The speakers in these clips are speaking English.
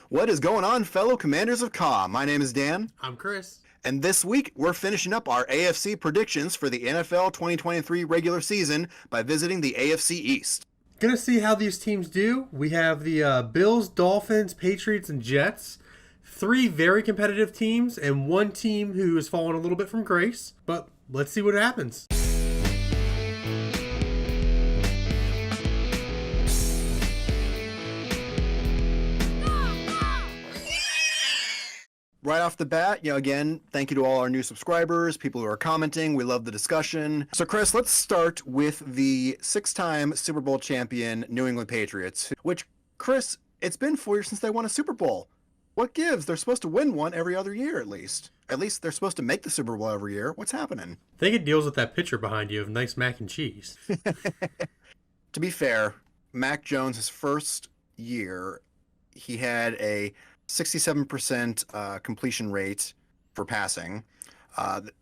What is going on, fellow commanders of Caw? My name is Dan. I'm Chris. And this week, we're finishing up our AFC predictions for the NFL 2023 regular season by visiting the AFC East. Gonna see how these teams do. We have the Bills, Dolphins, Patriots, and Jets. Three very competitive teams, and one team who has fallen a little bit from grace. But let's see what happens. Right off the bat, again, thank you to all our new subscribers, people who are commenting. We love the discussion. So, Chris, let's start with the six-time Super Bowl champion New England Patriots, which, Chris, it's been 4 years since they won a Super Bowl. What gives? They're supposed to win one every other year, at least. At least they're supposed to make the Super Bowl every year. What's happening? I think it deals with that picture behind you of nice mac and cheese. To be fair, Mac Jones, his first year, he had a 67% completion rate for passing.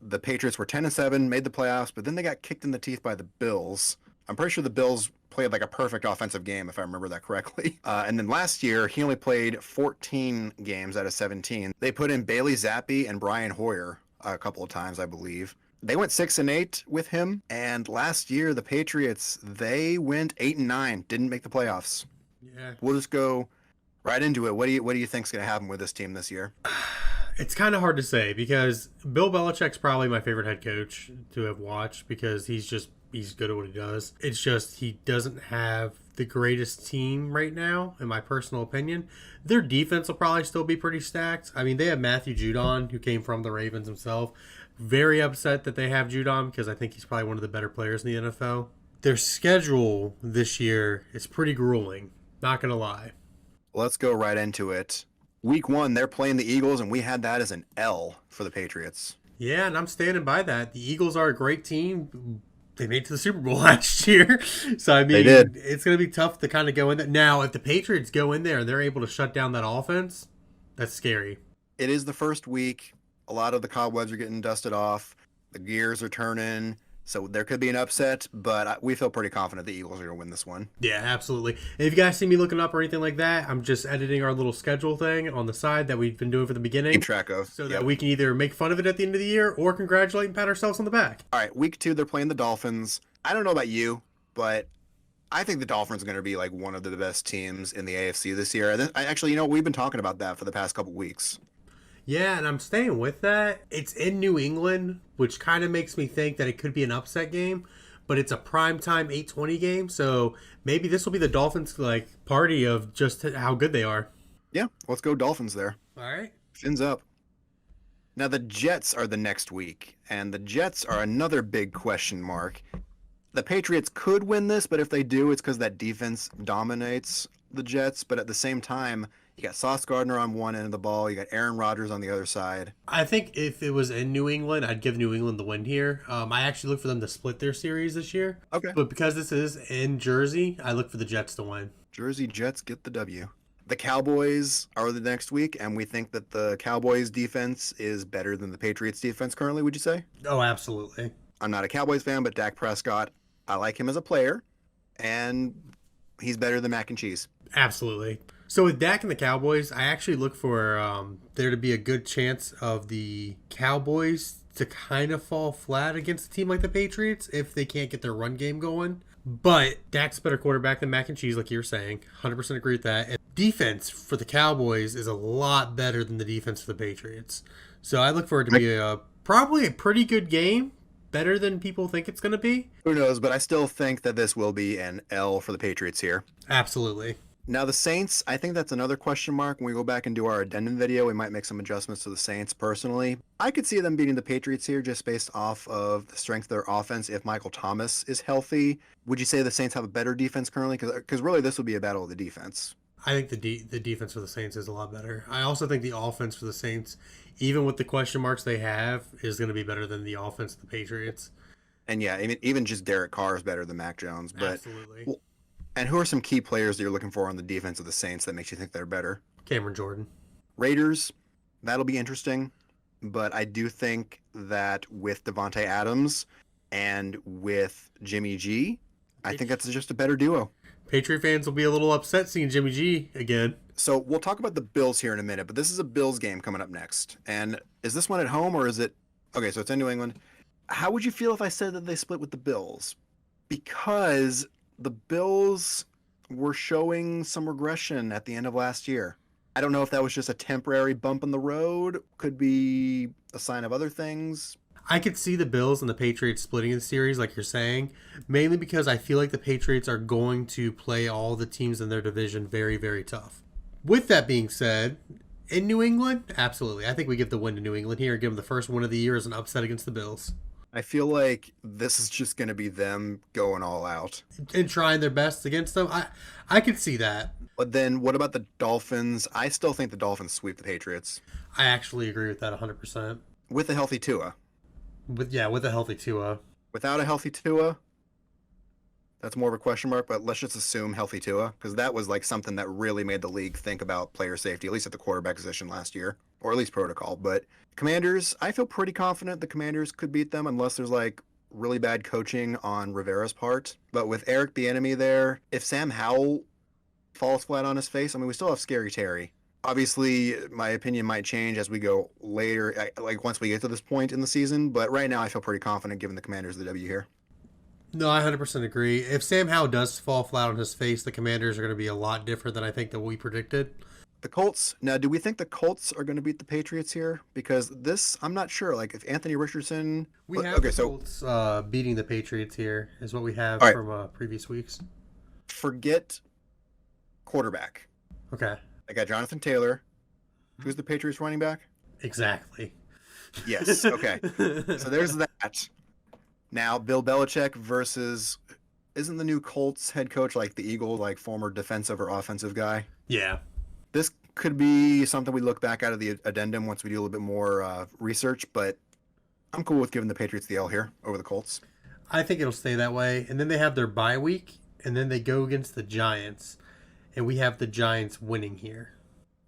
The Patriots were 10-7, made the playoffs, but then they got kicked in the teeth by the Bills. I'm pretty sure the Bills played like a perfect offensive game, if I remember that correctly. And then last year, he only played 14 games out of 17. They put in Bailey Zappi and Brian Hoyer a couple of times, I believe. They went 6-8 with him, and last year the Patriots, they went 8-9, didn't make the playoffs. Yeah. We'll just go right into it. What do you think's going to happen with this team this year? It's kind of hard to say because Bill Belichick's probably my favorite head coach to have watched because he's good at what he does. It's just he doesn't have the greatest team right now, in my personal opinion. Their defense will probably still be pretty stacked. I mean, they have Matthew Judon, who came from the Ravens himself. Very upset that they have Judon because I think he's probably one of the better players in the NFL. Their schedule this year is pretty grueling, not going to lie. Let's go right into it. Week 1, they're playing the Eagles, and we had that as an L for the Patriots. Yeah, and I'm standing by that. The Eagles are a great team. They made it to the Super Bowl last year. So, I mean, They did. It's going to be tough to kind of go in there. Now, if the Patriots go in there and they're able to shut down that offense, that's scary. It is the first week. A lot of the cobwebs are getting dusted off. The gears are turning. So there could be an upset, but we feel pretty confident the Eagles are going to win this one. Yeah, absolutely. And if you guys see me looking up or anything like that, I'm just editing our little schedule thing on the side that we've been doing for the beginning. Keep track of. So that we can either make fun of it at the end of the year or congratulate and pat ourselves on the back. All right, week 2, they're playing the Dolphins. I don't know about you, but I think the Dolphins are going to be like one of the best teams in the AFC this year. Actually, we've been talking about that for the past couple weeks. Yeah, and I'm staying with that. It's in New England, which kind of makes me think that it could be an upset game, but it's a primetime 8:20 game, so maybe this will be the Dolphins' party of just how good they are. Yeah, let's go Dolphins there. All right. Fins up. Now the Jets are the next week, and the Jets are another big question mark. The Patriots could win this, but if they do, it's because that defense dominates the Jets, but at the same time, you got Sauce Gardner on one end of the ball. You got Aaron Rodgers on the other side. I think if it was in New England, I'd give New England the win here. I actually look for them to split their series this year. Okay. But because this is in Jersey, I look for the Jets to win. Jersey Jets get the W. The Cowboys are the next week, and we think that the Cowboys defense is better than the Patriots defense currently, would you say? Oh, absolutely. I'm not a Cowboys fan, but Dak Prescott, I like him as a player, and he's better than mac and cheese. Absolutely. So with Dak and the Cowboys, I actually look for there to be a good chance of the Cowboys to kind of fall flat against a team like the Patriots if they can't get their run game going. But Dak's a better quarterback than mac and cheese, like you were saying. 100% agree with that. And defense for the Cowboys is a lot better than the defense for the Patriots. So I look for it to be probably a pretty good game. Better than people think it's going to be. Who knows, but I still think that this will be an L for the Patriots here. Absolutely. Now, the Saints, I think that's another question mark. When we go back and do our addendum video, we might make some adjustments to the Saints personally. I could see them beating the Patriots here just based off of the strength of their offense if Michael Thomas is healthy. Would you say the Saints have a better defense currently? Because really, this would be a battle of the defense. I think the defense for the Saints is a lot better. I also think the offense for the Saints, even with the question marks they have, is going to be better than the offense of the Patriots. And yeah, even just Derek Carr is better than Mac Jones. But, absolutely. And who are some key players that you're looking for on the defense of the Saints that makes you think they're better? Cameron Jordan. Raiders, that'll be interesting. But I do think that with Devontae Adams and with Jimmy G, I think that's just a better duo. Patriot fans will be a little upset seeing Jimmy G again. So we'll talk about the Bills here in a minute, but this is a Bills game coming up next. And is this one at home or is it? Okay, so it's in New England. How would you feel if I said that they split with the Bills? Because the Bills were showing some regression at the end of last year. I don't know if that was just a temporary bump in the road, could be a sign of other things. I could see the Bills and the Patriots splitting the series, like you're saying, mainly because I feel like the Patriots are going to play all the teams in their division very, very tough. With that being said, in New England, absolutely. I think we give the win to New England here and give them the first win of the year as an upset against the Bills. I feel like this is just going to be them going all out. And trying their best against them. I could see that. But then what about the Dolphins? I still think the Dolphins sweep the Patriots. I actually agree with that 100%. With a healthy Tua. With a healthy Tua. Without a healthy Tua, that's more of a question mark, but let's just assume healthy Tua, because that was like something that really made the league think about player safety, at least at the quarterback position last year, or at least protocol. But Commanders, I feel pretty confident the Commanders could beat them unless there's like really bad coaching on Rivera's part. But with Eric Bieniemy there, if Sam Howell falls flat on his face, I mean, we still have Scary Terry. Obviously, my opinion might change as we go later, like once we get to this point in the season. But right now, I feel pretty confident giving the Commanders the W here. No, I 100% agree. If Sam Howell does fall flat on his face, the Commanders are going to be a lot different than I think that we predicted. The Colts. Now, do we think the Colts are going to beat the Patriots here? Because this, I'm not sure. Like, if Anthony Richardson... We have the Colts beating the Patriots here, is what we have from previous weeks. Forget quarterback. Okay. I got Jonathan Taylor. Who's the Patriots running back? Exactly. Yes. Okay. So there's that. Now, Bill Belichick versus... Isn't the new Colts head coach like the Eagles, like former defensive or offensive guy? Yeah. This could be something we look back out of the addendum once we do a little bit more research, but I'm cool with giving the Patriots the L here over the Colts. I think it'll stay that way. And then they have their bye week, and then they go against the Giants. And we have the Giants winning here.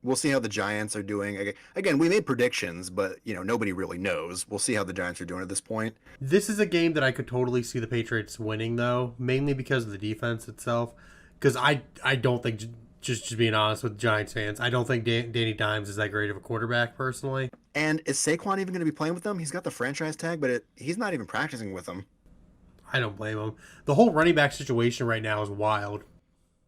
We'll see how the Giants are doing. Again, we made predictions, but nobody really knows. We'll see how the Giants are doing at this point. This is a game that I could totally see the Patriots winning, though, mainly because of the defense itself. Because I don't think, just being honest with Giants fans, I don't think Danny Dimes is that great of a quarterback, personally. And is Saquon even going to be playing with them? He's got the franchise tag, but he's not even practicing with them. I don't blame him. The whole running back situation right now is wild.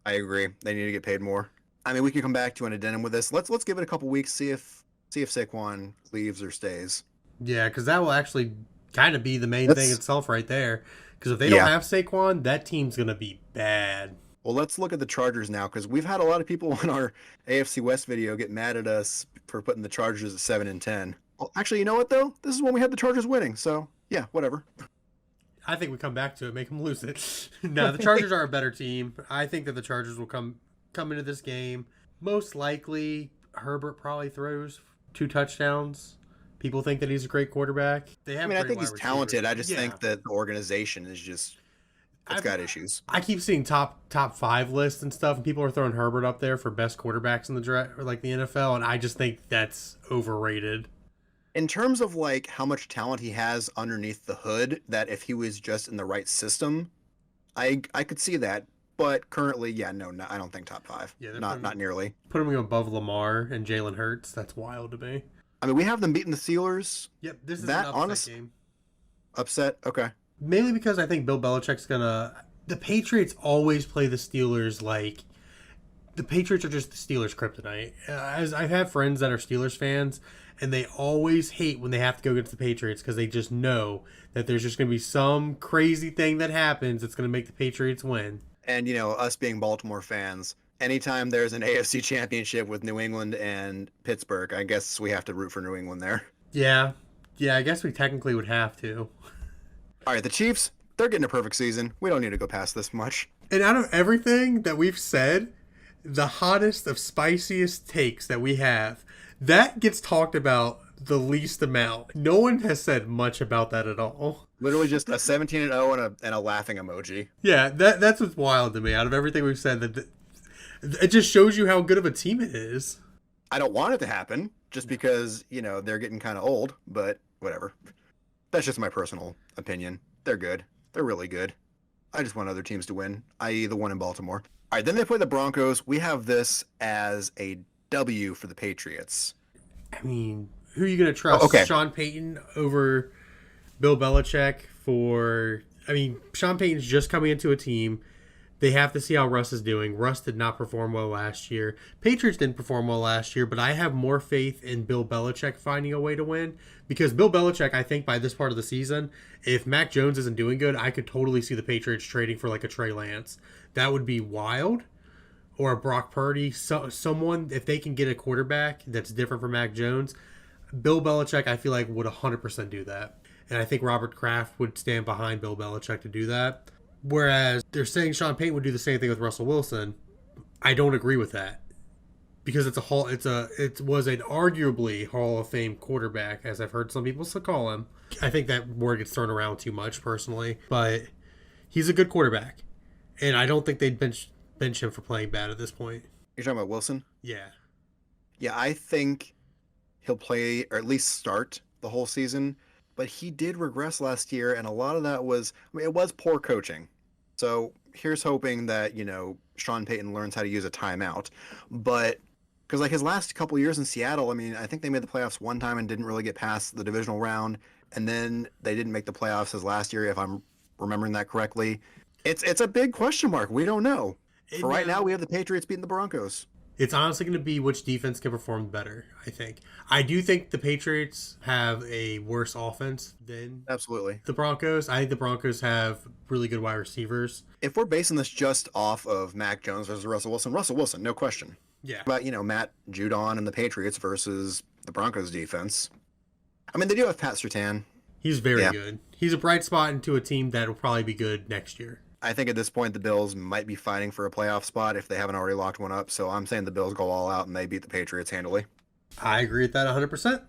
I agree. They need to get paid more. I mean, we could come back to an addendum with this. Let's give it a couple weeks, see if Saquon leaves or stays. Yeah, because that will actually kind of be the main thing itself right there. Because if they don't have Saquon, that team's going to be bad. Well, let's look at the Chargers now, because we've had a lot of people on our AFC West video get mad at us for putting the Chargers at 7-10. Well, actually, you know what, though? This is when we had the Chargers winning, so yeah, whatever. I think we come back to it, make them lose it. No, the Chargers are a better team. I think that the Chargers will come into this game. Most likely, Herbert probably throws 2 touchdowns. People think that he's a great quarterback. I think he's talented. I just think that the organization is just... It's got issues. I keep seeing top 5 lists and stuff, and people are throwing Herbert up there for best quarterbacks in the draft, or like the NFL, and I just think that's overrated. In terms of like how much talent he has underneath the hood, that if he was just in the right system, I could see that. But currently, no, I don't think top 5. Yeah, not nearly. Put him above Lamar and Jalen Hurts. That's wild to me. I mean, we have them beating the Steelers. Yep, this is an upset game. Upset? Okay. Mainly because I think Bill Belichick's gonna... The Patriots always play the Steelers like... The Patriots are just the Steelers' kryptonite. As I have friends that are Steelers fans, and they always hate when they have to go against the Patriots because they just know that there's just going to be some crazy thing that happens that's going to make the Patriots win. And, us being Baltimore fans, anytime there's an AFC championship with New England and Pittsburgh, I guess we have to root for New England there. Yeah, I guess we technically would have to. All right, the Chiefs, they're getting a perfect season. We don't need to go past this much. And out of everything that we've said, the hottest of spiciest takes that we have, that gets talked about the least amount. No one has said much about that at all. Literally just a 17-0 and a laughing emoji. Yeah, that's what's wild to me. Out of everything we've said, that it just shows you how good of a team it is. I don't want it to happen just because, they're getting kind of old, but whatever. That's just my personal opinion. They're good. They're really good. I just want other teams to win, i.e. the one in Baltimore. All right, then they play the Broncos. We have this as a W for the Patriots. I mean, who are you going to Oh, trust? okay. Sean Payton over Bill Belichick for. I mean, Sean Payton's just coming into a team. They have to see how Russ is doing. Russ did not perform well last year. Patriots didn't perform well last year, but I have more faith in Bill Belichick finding a way to win because Bill Belichick, I think by this part of the season, if Mac Jones isn't doing good, I could totally see the Patriots trading for like a Trey Lance. That would be wild. Or a Brock Purdy. Someone, if they can get a quarterback that's different from Mac Jones, Bill Belichick, I feel like, would 100% do that. And I think Robert Kraft would stand behind Bill Belichick to do that. Whereas they're saying Sean Payton would do the same thing with Russell Wilson. I don't agree with that because it was an arguably Hall of Fame quarterback, as I've heard some people call him. I think that word gets thrown around too much personally, but he's a good quarterback, and I don't think they'd bench him for playing bad at this point. You're talking about Wilson? Yeah, Yeah, I think he'll play or at least start the whole season. But he did regress last year, and a lot of that was, I mean, it was poor coaching. So here's hoping that, Sean Payton learns how to use a timeout. But because like his last couple years in Seattle, I mean, I think they made the playoffs one time and didn't really get past the divisional round. And then they didn't make the playoffs his last year, if I'm remembering that correctly. It's a big question mark. We don't know. For right now, we have the Patriots beating the Broncos. it's honestly going to be which defense can perform better, I think. I do think the Patriots have a worse offense than Absolutely. the Broncos. I think the Broncos have really good wide receivers. If we're basing this just off of Mac Jones versus Russell Wilson, no question. Yeah. But, Matt Judon and the Patriots versus the Broncos defense. I mean, they do have Pat Surtain. He's very good. He's a bright spot into a team that will probably be good next year. I think at this point the Bills might be fighting for a playoff spot if they haven't already locked one up. So I'm saying the Bills go all out and they beat the Patriots handily. I agree with that 100%.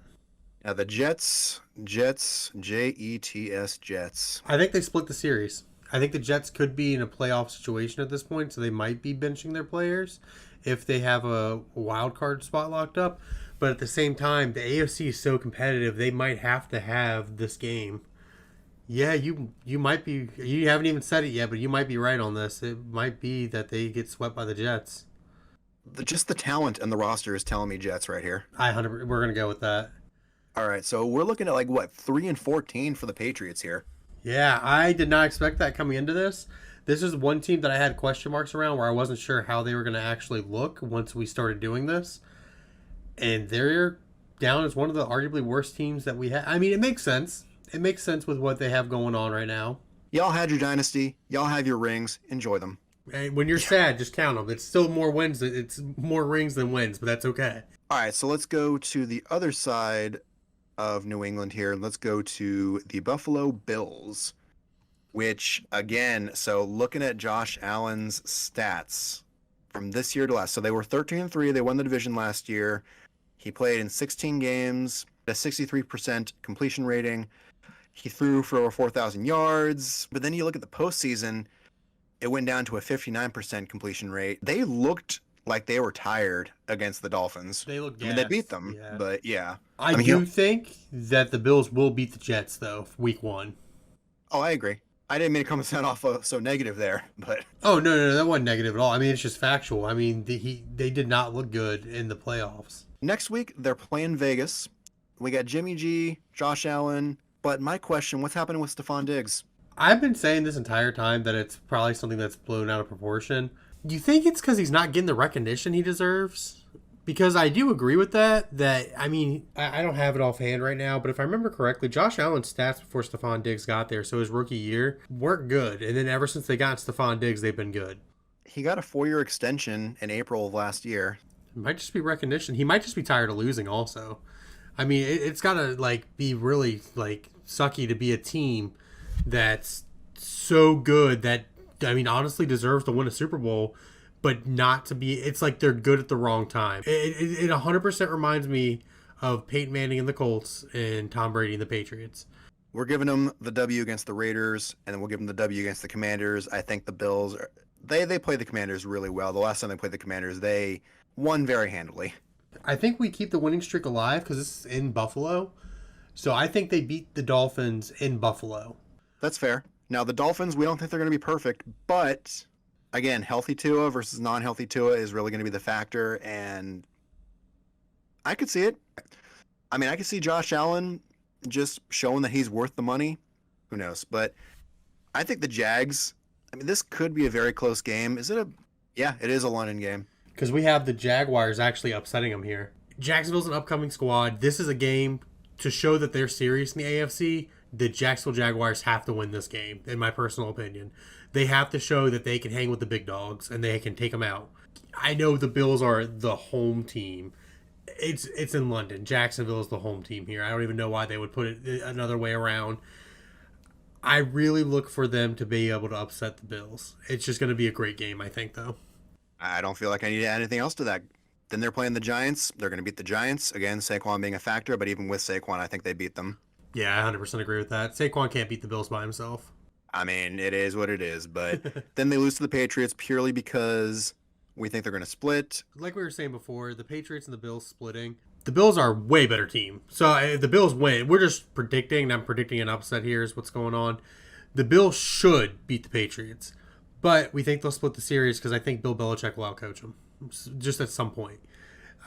Now the Jets, Jets. I think they split the series. I think the Jets could be in a playoff situation at this point, so they might be benching their players if they have a wild card spot locked up. But at the same time, the AFC is so competitive, they might have to have this game. Yeah, you might be. You haven't even said it yet, but you might be right on this. It might be that they get swept by the Jets. Just the talent and the roster is telling me Jets right here. We're gonna go with that. All right, so we're looking at 3-14 for the Patriots here. Yeah, I did not expect that coming into this. This is one team that I had question marks around where I wasn't sure how they were going to actually look once we started doing this. And they're down as one of the arguably worst teams that we have. I mean, it makes sense. It makes sense with what they have going on right now. Y'all had your dynasty. Y'all have your rings. Enjoy them. And when you're sad, just count them. It's still more wins. It's more rings than wins, but that's okay. All right, so let's go to the other side of New England here. Let's go to the Buffalo Bills, which, again, so looking at Josh Allen's stats from this year to last. So they were 13-3. They won the division last year. He played in 16 games, a 63% completion rating. He threw for over 4,000 yards. But then you look at the postseason, it went down to a 59% completion rate. They looked like they were tired against the Dolphins. They looked they beat them, but yeah. I do think that the Bills will beat the Jets, though, week one. Oh, I agree. I didn't mean to come off so negative there, but... Oh, no, that wasn't negative at all. I mean, it's just factual. I mean, they did not look good in the playoffs. Next week, they're playing Vegas. We got Jimmy G, Josh Allen, but my question, what's happening with Stephon Diggs? I've been saying this entire time that it's probably something that's blown out of proportion. Do you think it's because he's not getting the recognition he deserves? Because I do agree with that. I mean, I don't have it offhand right now, but if I remember correctly, Josh Allen's stats before Stephon Diggs got there, so his rookie year, weren't good. And then ever since they got Stephon Diggs, they've been good. He got a 4-year extension in April of last year. It might just be recognition. He might just be tired of losing also. I mean, it's got to be really sucky to be a team that's so good that, I mean, honestly deserves to win a Super Bowl, but not to be. It's like they're good at the wrong time. It 100% reminds me of Peyton Manning and the Colts and Tom Brady and the Patriots. We're giving them the W against the Raiders, and then we'll give them the W against the Commanders. I think the Bills, they play the Commanders really well. The last time they played the Commanders, they won very handily. I think we keep the winning streak alive because this is in Buffalo. So I think they beat the Dolphins in Buffalo. That's fair. Now, the Dolphins, we don't think they're going to be perfect, but Again, healthy Tua versus non-healthy Tua is really going to be the factor, and I could see it. I mean, I could see Josh Allen just showing that he's worth the money. Who knows? But I think the Jags. I mean, this could be a very close game. Is it a? Yeah, it is a London game. Because we have the Jaguars actually upsetting them here. Jacksonville's an upcoming squad. This is a game to show that they're serious in the AFC. The Jacksonville Jaguars have to win this game, in my personal opinion. They have to show that they can hang with the big dogs and they can take them out. I know the Bills are the home team. It's in London. Jacksonville is the home team here. I don't even know why they would put it another way around. I really look for them to be able to upset the Bills. It's just going to be a great game, I think, though. I don't feel like I need to add anything else to that. Then they're playing the Giants. They're going to beat the Giants. Again, Saquon being a factor, but even with Saquon, I think they beat them. Yeah, I 100% agree with that. Saquon can't beat the Bills by himself. I mean, it is what it is, but then they lose to the Patriots purely because we think they're going to split. Like we were saying before, the Patriots and the Bills splitting. The Bills are a way better team. So if the Bills win, we're just predicting, and I'm predicting an upset here is what's going on. The Bills should beat the Patriots, but we think they'll split the series because I think Bill Belichick will outcoach them just at some point.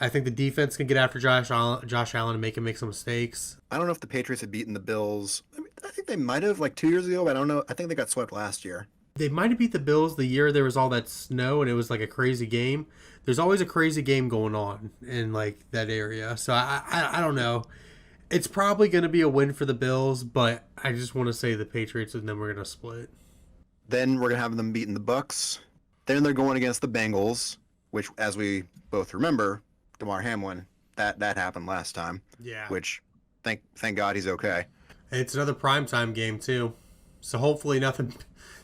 I think the defense can get after Josh Allen and make him make some mistakes. I don't know if the Patriots had beaten the Bills. I mean, I think they might have like 2 years ago, but I don't know. I think they got swept last year. They might have beat the Bills the year there was all that snow and it was like a crazy game. There's always a crazy game going on in like that area. So I don't know. It's probably going to be a win for the Bills, but I just want to say the Patriots and then we're going to split. Then we're going to have them beating the Bucks. Then they're going against the Bengals, which, as we both remember, Damar Hamlin, that happened last time. Yeah. Which, thank God he's okay. It's another primetime game too. So hopefully nothing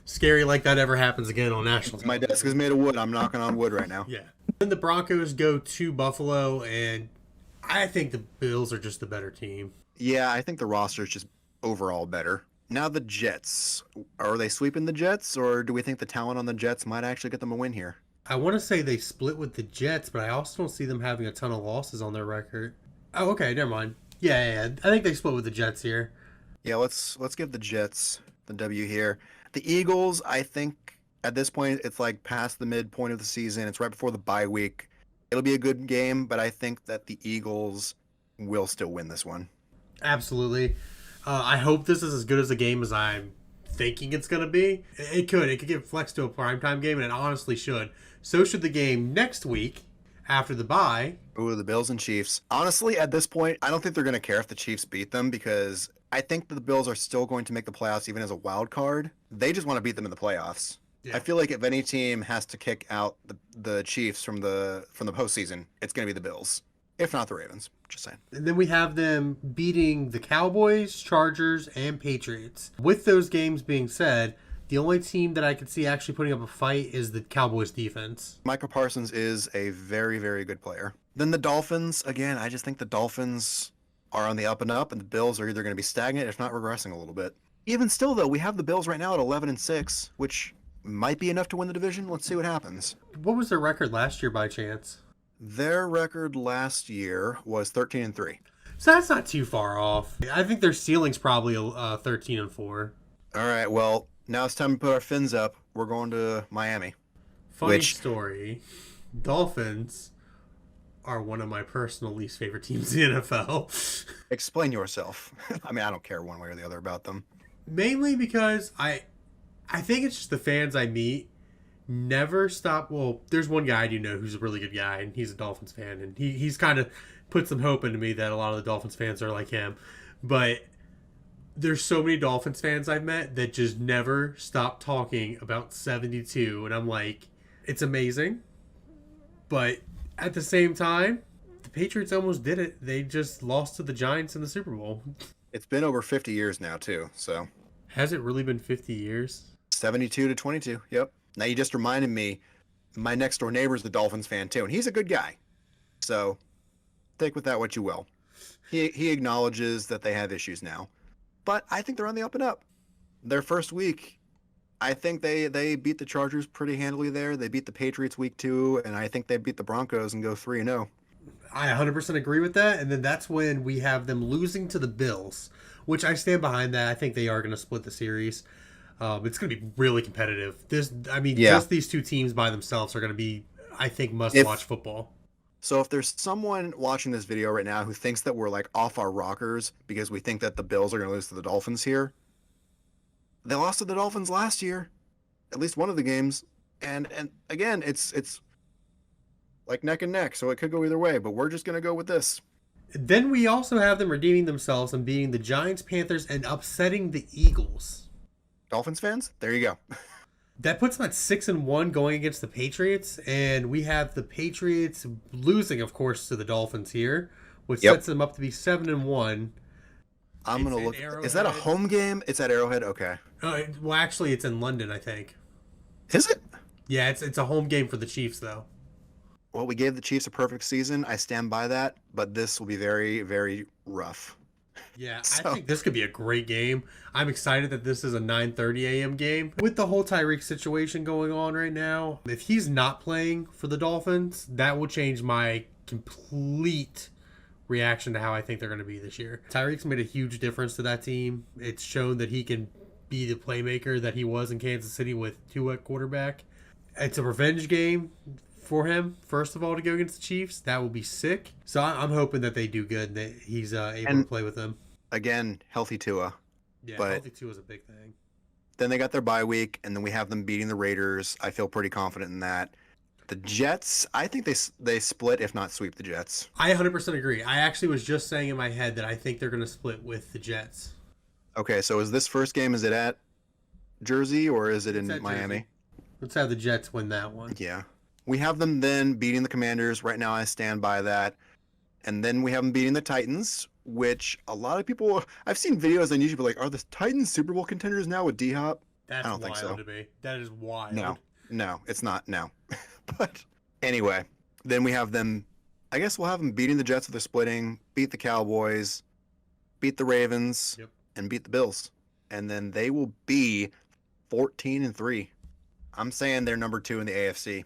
scary like that ever happens again on national My television. desk is made of wood. I'm knocking on wood right now. Yeah. Then the Broncos go to Buffalo, and I think the Bills are just the better team. Yeah, I think the roster is just overall better. Now the Jets. Are they sweeping the Jets, or do we think the talent on the Jets might actually get them a win here? I want to say they split with the Jets, but I also don't see them having a ton of losses on their record. Oh, okay, never mind. Yeah. I think they split with the Jets here. Yeah, let's give the Jets the W here. The Eagles, I think at this point it's like past the midpoint of the season. It's right before the bye week. It'll be a good game, but I think that the Eagles will still win this one. Absolutely. I hope this is as good as a game as I'm thinking it's going to be. It could get flexed to a primetime game, and it honestly should. So should the game next week after the bye. Ooh, the Bills and Chiefs. Honestly, at this point, I don't think they're going to care if the Chiefs beat them because I think that the Bills are still going to make the playoffs even as a wild card. They just want to beat them in the playoffs. Yeah. I feel like if any team has to kick out the Chiefs from the postseason, it's going to be the Bills, if not the Ravens. Just saying. And then we have them beating the Cowboys, Chargers, and Patriots. With those games being said, the only team that I could see actually putting up a fight is the Cowboys defense. Micah Parsons is a very, very good player. Then the Dolphins, again, I just think the Dolphins are on the up and up, and the Bills are either going to be stagnant, if not regressing a little bit. Even still, though, we have the Bills right now at 11-6, which might be enough to win the division. Let's see what happens. What was their record last year by chance? Their record last year was 13-3. So that's not too far off. I think their ceiling's probably 13-4. All right, well, now it's time to put our fins up. We're going to Miami. Funny story. Dolphins are one of my personal least favorite teams in the NFL. Explain yourself. I mean, I don't care one way or the other about them. Mainly because I think it's just the fans I meet never stop. Well, there's one guy I do know who's a really good guy, and he's a Dolphins fan, and he's kind of put some hope into me that a lot of the Dolphins fans are like him. But there's so many Dolphins fans I've met that just never stop talking about 72, and I'm like, it's amazing. But at the same time, the Patriots almost did it. They just lost to the Giants in the Super Bowl. It's been over 50 years now, too, so. Has it really been 50 years? 72-22, yep. Now you just reminded me, my next door neighbor's the Dolphins fan, too, and he's a good guy. So, take with that what you will. He acknowledges that they have issues now. But I think they're on the up and up. Their first week, I think they beat the Chargers pretty handily there. They beat the Patriots week 2, and I think they beat the Broncos and go 3-0. I 100% agree with that. And then that's when we have them losing to the Bills, which I stand behind that. I think they are going to split the series. It's going to be really competitive. Yeah. Just these two teams by themselves are going to be, I think, must-watch football. So if there's someone watching this video right now who thinks that we're like off our rockers because we think that the Bills are going to lose to the Dolphins here, they lost to the Dolphins last year, at least one of the games, and again, it's like neck and neck, so it could go either way. But we're just going to go with this. Then we also have them redeeming themselves and beating the Giants, Panthers, and upsetting the Eagles. Dolphins fans, there you go. That puts them at 6-1 going against the Patriots, and we have the Patriots losing, of course, to the Dolphins here, which sets them up to be 7-1. I'm gonna look. Is that a home game? It's at Arrowhead. Okay. Well, actually, it's in London, I think. Is it? Yeah, it's a home game for the Chiefs, though. Well, we gave the Chiefs a perfect season. I stand by that, but this will be very, very rough. Yeah, I think this could be a great game. I'm excited that this is a 9:30 a.m. game. With the whole Tyreek situation going on right now, if he's not playing for the Dolphins, that will change my complete reaction to how I think they're going to be this year. Tyreek's made a huge difference to that team. It's shown that he can be the playmaker that he was in Kansas City with Tua at quarterback. It's a revenge game for him, first of all, to go against the Chiefs. That will be sick. So I'm hoping that they do good and that he's able to play with them. Again, healthy Tua. Yeah, but healthy Tua is a big thing. Then they got their bye week, and then we have them beating the Raiders. I feel pretty confident in that. The Jets, I think they split, if not sweep the Jets. I 100% agree. I actually was just saying in my head that I think they're going to split with the Jets. Okay, so is this first game, is it at Jersey or is it in Miami? Jersey. Let's have the Jets win that one. Yeah. We have them then beating the Commanders. Right now I stand by that. And then we have them beating the Titans, which a lot of people, I've seen videos on YouTube like, are the Titans Super Bowl contenders now with D-Hop? That's I don't think so. To me. That is wild. No, it's not. No. But anyway, then we have them, I guess we'll have them beating the Jets if they're splitting, beat the Cowboys, beat the Ravens, and beat the Bills. And then they will be 14-3. I'm saying they're number 2 in the AFC.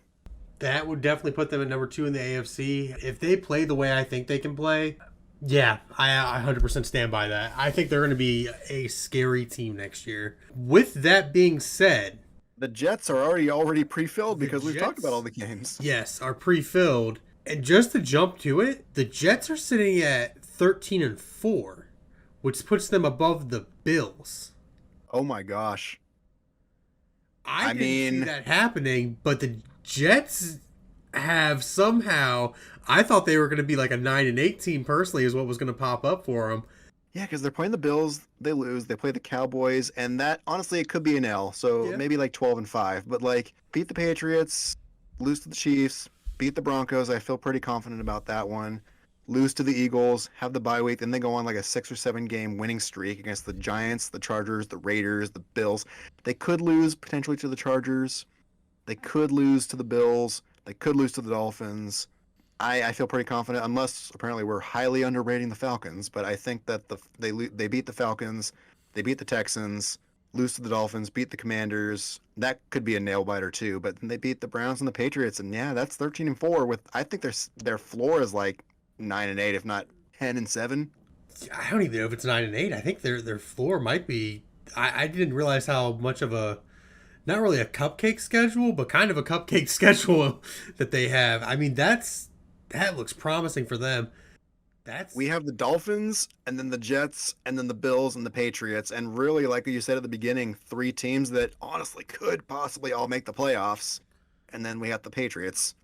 That would definitely put them at number 2 in the AFC. If they play the way I think they can play, yeah, I 100% stand by that. I think they're going to be a scary team next year. With that being said, the Jets are already pre-filled because we've talked about all the games. Yes, are pre-filled. And just to jump to it, the Jets are sitting at 13-4, which puts them above the Bills. Oh my gosh. I didn't see that happening, but the Jets have somehow, I thought they were going to be like a 9-8 team personally is what was going to pop up for them. Yeah, because they're playing the Bills, they lose, they play the Cowboys, and that, honestly, it could be an L, so maybe like 12-5, but like, beat the Patriots, lose to the Chiefs, beat the Broncos, I feel pretty confident about that one, lose to the Eagles, have the bye week, then they go on like a 6 or 7 game winning streak against the Giants, the Chargers, the Raiders, the Bills. They could lose potentially to the Chargers, they could lose to the Bills, they could lose to the Dolphins. I feel pretty confident, unless apparently we're highly underrating the Falcons. But I think that they beat the Falcons, they beat the Texans, lose to the Dolphins, beat the Commanders. That could be a nail biter too. But they beat the Browns and the Patriots, and yeah, that's 13-4. With I think their floor is like 9-8, if not 10-7. I don't even know if it's 9-8. I think their floor might be. I didn't realize how much of a. Not really a cupcake schedule, but kind of a cupcake schedule that they have. I mean, that looks promising for them. We have the Dolphins, and then the Jets, and then the Bills and the Patriots, and really, like you said at the beginning, 3 teams that honestly could possibly all make the playoffs. And then we have the Patriots.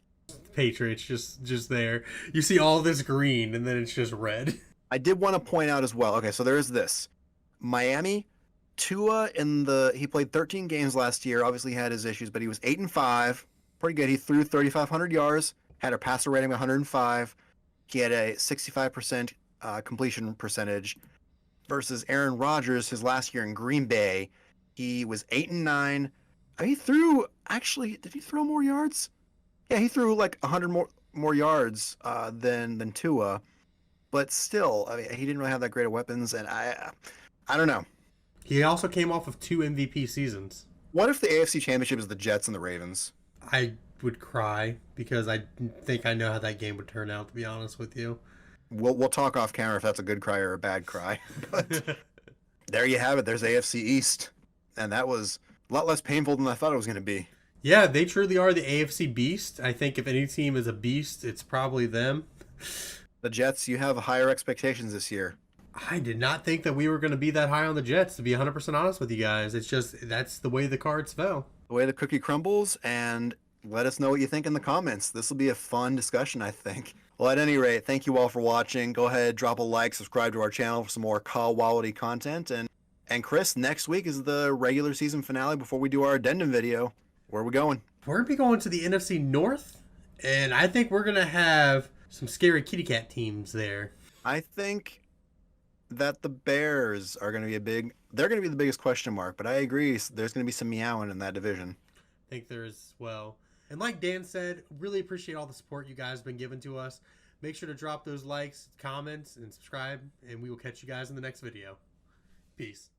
Patriots just there. You see all this green, and then it's just red. I did want to point out as well. Okay, so there's this. Miami, Tua he played 13 games last year. Obviously had his issues, but he was 8-5. Pretty good. He threw 3,500 yards. Had a passer rating of 105. He had a 65% completion percentage versus Aaron Rodgers, his last year in Green Bay. He was 8-9. I mean, he threw, actually, did he throw more yards? Yeah, he threw like 100 more yards than Tua. But still, I mean, he didn't really have that great of weapons, and I don't know. He also came off of 2 MVP seasons. What if the AFC Championship is the Jets and the Ravens? I would cry because I think I know how that game would turn out, to be honest with you. We'll talk off camera if that's a good cry or a bad cry. But there you have it. There's AFC East. and that was a lot less painful than I thought it was going to be. Yeah, they truly are the AFC beast. I think if any team is a beast, it's probably them. The Jets, you have higher expectations this year. I did not think that we were going to be that high on the Jets, to be 100% honest with you guys. It's just, that's the way the cards fell. The way the cookie crumbles, and let us know what you think in the comments. This will be a fun discussion, I think. Well, at any rate, thank you all for watching. Go ahead, drop a like, subscribe to our channel for some more quality content. And Chris, next week is the regular season finale before we do our addendum video. Where are we going? We're going to be going to the NFC North, and I think we're going to have some scary kitty cat teams there. I think that the Bears are going to be they're going to be the biggest question mark, but I agree, there's going to be some meowing in that division. I think there's, well, and like Dan said, really appreciate all the support you guys have been giving to us. Make sure to drop those likes, comments, and subscribe, and we will catch you guys in the next video. Peace.